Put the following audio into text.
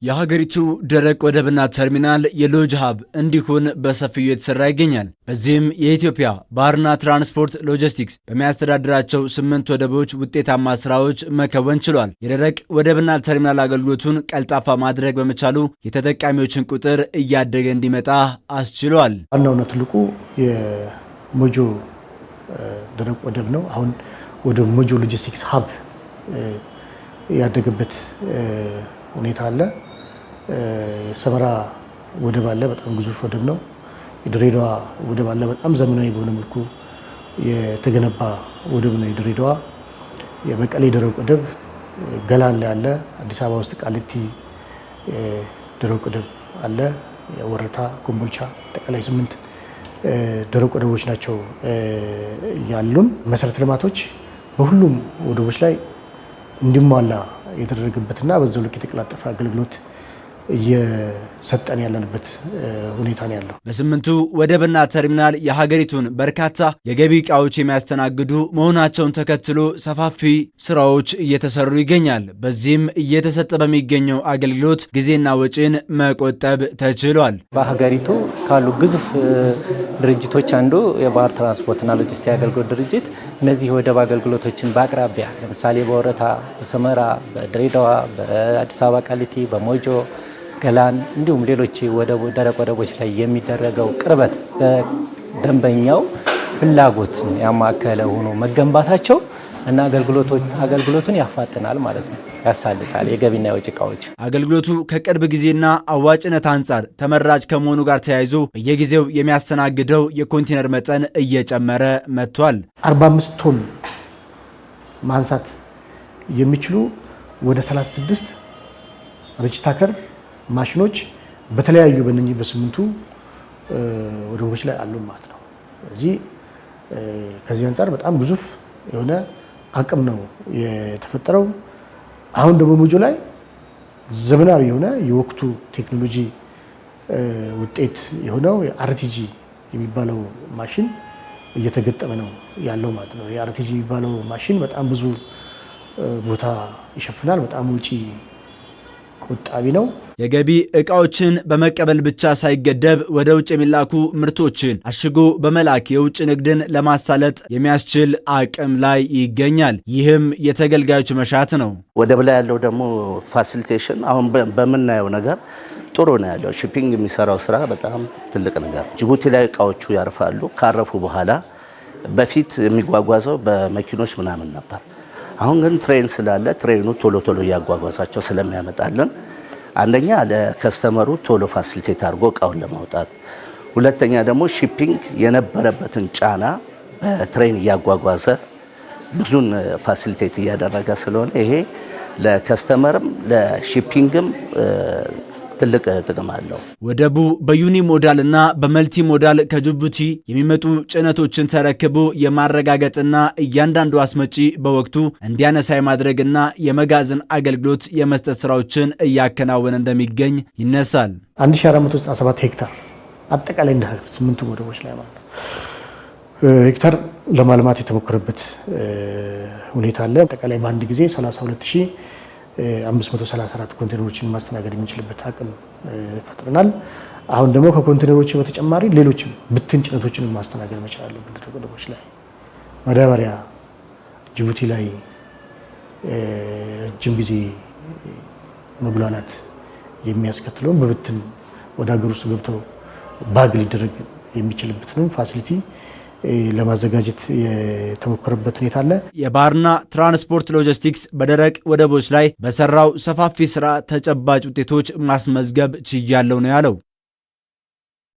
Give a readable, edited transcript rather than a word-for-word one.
የሀገሪቱ ደረቅ ወደብና ተርሚናል የሎጅ ሀብ እንዲሆን በሰፊው የተሰራ ይገኛል። በዚህም የኢትዮጵያ ባህርና ትራንስፖርት ሎጂስቲክስ በሚያስተዳድራቸው 8 ወደቦች ውጤታማ ስራዎች መከወን ችሏል። የደረቅ ወደብና ተርሚናል አገልግሎቱን ቀልጣፋ ማድረግ በመቻሉ የተጠቃሚዎችን ቁጥር እያደገ እንዲመጣ አስችሏል። ዋናውና ትልቁ የሞጆ ደረቅ ወደብ ነው። አሁን ወደ ሞጆ ሎጂስቲክስ ሀብ ያደገበት ሁኔታ አለ። ሰመራ ወደብ አለ፣ በጣም ግዙፍ ወደብ ነው። የድሬዳዋ ወደብ አለ፣ በጣም ዘመናዊ በሆነ መልኩ የተገነባ ወደብ ነው የድሬዳዋ። የመቀሌ ደረቅ ወደብ ገላን ላይ አለ። አዲስ አበባ ውስጥ ቃሊቲ ደረቅ ወደብ አለ። ወረታ፣ ኮምቦልቻ፣ አጠቃላይ 8 ደረቅ ወደቦች ናቸው ያሉን። መሰረተ ልማቶች በሁሉም ወደቦች ላይ እንዲሟላ የተደረገበትና በዛው ልክ የተቀላጠፈ አገልግሎት እየሰጠን ያለንበት ሁኔታ ነው ያለው። በስምንቱ ወደብና ተርሚናል የሀገሪቱን በርካታ የገቢ ዕቃዎች የሚያስተናግዱ መሆናቸውን ተከትሎ ሰፋፊ ስራዎች እየተሰሩ ይገኛል። በዚህም እየተሰጠ በሚገኘው አገልግሎት ጊዜና ወጪን መቆጠብ ተችሏል። በሀገሪቱ ካሉ ግዙፍ ድርጅቶች አንዱ የባህር ትራንስፖርትና ሎጂስቲክስ አገልግሎት ድርጅት እነዚህ የወደብ አገልግሎቶችን በአቅራቢያ ለምሳሌ በወረታ፣ በሰመራ፣ በድሬዳዋ፣ በአዲስ አበባ ቃሊቲ፣ በሞጆ ገላን እንዲሁም ሌሎች ደረቅ ወደቦች ላይ የሚደረገው ቅርበት በደንበኛው ፍላጎትን ያማከለ ሆኖ መገንባታቸው እና አገልግሎቱን ያፋጥናል ማለት ነው፣ ያሳልጣል የገቢና የወጪ ዕቃዎች። አገልግሎቱ ከቅርብ ጊዜና አዋጭነት አንጻር ተመራጭ ከመሆኑ ጋር ተያይዞ በየጊዜው የሚያስተናግደው የኮንቴነር መጠን እየጨመረ መጥቷል። 45 ቶን ማንሳት የሚችሉ ወደ 36 ሬጅስታከር ማሽኖች በተለያዩ በእነኚህ በስምንቱ ወደቦች ላይ አሉ ማለት ነው። ስለዚህ ከዚህ አንጻር በጣም ግዙፍ የሆነ አቅም ነው የተፈጠረው። አሁን ደግሞ ሞጆ ላይ ዘመናዊ የሆነ የወቅቱ ቴክኖሎጂ ውጤት የሆነው የአርቲጂ የሚባለው ማሽን እየተገጠመ ነው ያለው ማለት ነው። የአርቲጂ የሚባለው ማሽን በጣም ብዙ ቦታ ይሸፍናል። በጣም ውጪ ቆጣቢ ነው። የገቢ ዕቃዎችን በመቀበል ብቻ ሳይገደብ ወደ ውጭ የሚላኩ ምርቶችን አሽጎ በመላክ የውጭ ንግድን ለማሳለጥ የሚያስችል አቅም ላይ ይገኛል። ይህም የተገልጋዮች መሻት ነው። ወደብ ላይ ያለው ደግሞ ፋሲሊቴሽን አሁን በምናየው ነገር ጥሩ ነው ያለው። ሺፒንግ የሚሰራው ስራ በጣም ትልቅ ነገር። ጅቡቲ ላይ ዕቃዎቹ ያርፋሉ። ካረፉ በኋላ በፊት የሚጓጓዘው በመኪኖች ምናምን ነበር። አሁን ግን ትሬን ስላለ ትሬኑ ቶሎ ቶሎ እያጓጓዛቸው ስለሚያመጣልን አንደኛ ለከስተመሩ ቶሎ ፋሲሊቴት አድርጎ እቃውን ለማውጣት፣ ሁለተኛ ደግሞ ሺፒንግ የነበረበትን ጫና በትሬን እያጓጓዘ ብዙን ፋሲሊቴት እያደረገ ስለሆነ ይሄ ለከስተመርም ለሺፒንግም ትልቅ ጥቅም አለው። ወደቡ በዩኒ ሞዳል እና በመልቲ ሞዳል ከጅቡቲ የሚመጡ ጭነቶችን ተረክቦ የማረጋገጥና እያንዳንዱ አስመጪ በወቅቱ እንዲያነሳ የማድረግና የመጋዘን አገልግሎት የመስጠት ስራዎችን እያከናወነ እንደሚገኝ ይነሳል። 1497 ሄክታር አጠቃላይ እንደ 8 ወደቦች ላይ ማለት ነው ሄክታር ለማልማት የተሞከረበት ሁኔታ አለ። አጠቃላይ በአንድ ጊዜ 32534 ኮንቴነሮችን ማስተናገድ የሚችልበት አቅም ፈጥረናል። አሁን ደግሞ ከኮንቴነሮች በተጨማሪ ሌሎችም ብትን ጭነቶችን ማስተናገድ መቻል አለብን። ወደቦች ላይ ማዳበሪያ ጅቡቲ ላይ ረጅም ጊዜ መጉላላት የሚያስከትለውን በብትን ወደ ሀገር ውስጥ ገብተው ባግ ሊደረግ የሚችልበትንም ፋሲሊቲ ለማዘጋጀት የተሞከረበት ሁኔታ አለ። የባህርና ትራንስፖርት ሎጂስቲክስ በደረቅ ወደቦች ላይ በሰራው ሰፋፊ ስራ ተጨባጭ ውጤቶች ማስመዝገብ ችያለው ነው ያለው።